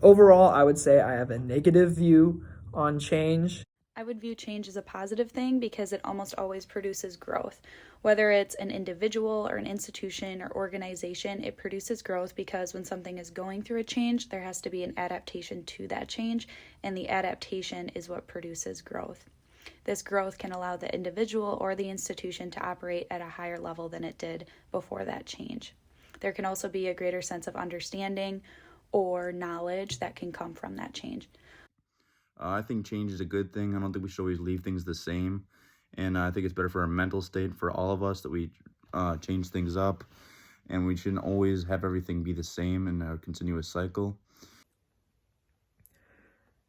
Overall, I would say I have a negative view on change. I would view change as a positive thing because it almost always produces growth. Whether it's an individual or an institution or organization, it produces growth because when something is going through a change, there has to be an adaptation to that change, and the adaptation is what produces growth. This growth can allow the individual or the institution to operate at a higher level than it did before that change. There can also be a greater sense of understanding or knowledge that can come from that change. I think change is a good thing. I don't think we should always leave things the same. And I think it's better for our mental state, for all of us, that we change things up. And we shouldn't always have everything be the same in a continuous cycle.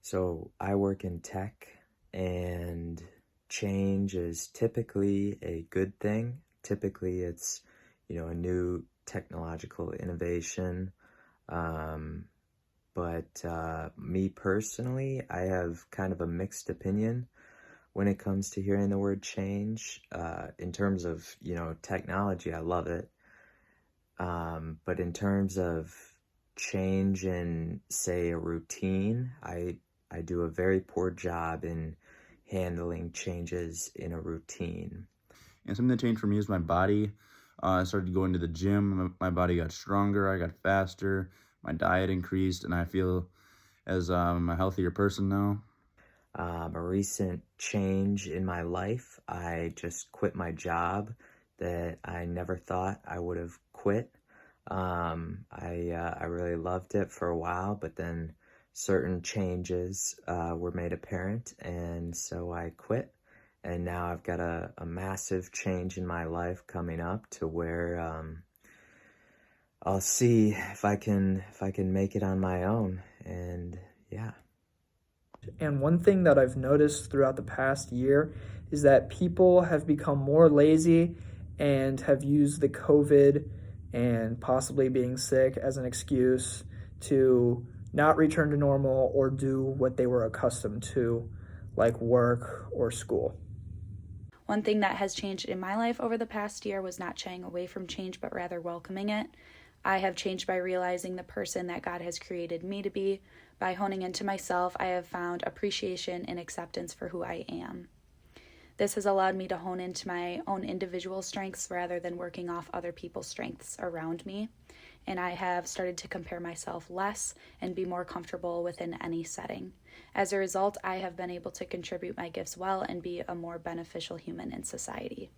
So I work in tech, and change is typically a good thing. Typically it's, a new technological innovation. But me personally, I have kind of a mixed opinion when it comes to hearing the word change. In terms of, technology, I love it. But in terms of change in, say, a routine, I do a very poor job in handling changes in a routine. And something that changed for me is my body. I started going to the gym. My body got stronger. I got faster. My diet increased, and I feel as I'm a healthier person now. A recent change in my life, I just quit my job that I never thought I would have quit. I really loved it for a while, but then certain changes were made apparent, and so I quit. And now I've got a massive change in my life coming up to where I'll see if I can make it on my own. And yeah. And one thing that I've noticed throughout the past year is that people have become more lazy and have used the COVID and possibly being sick as an excuse to not return to normal or do what they were accustomed to, like work or school. One thing that has changed in my life over the past year was not shying away from change, but rather welcoming it. I have changed by realizing the person that God has created me to be. By honing into myself, I have found appreciation and acceptance for who I am. This has allowed me to hone into my own individual strengths rather than working off other people's strengths around me. And I have started to compare myself less and be more comfortable within any setting. As a result, I have been able to contribute my gifts well and be a more beneficial human in society.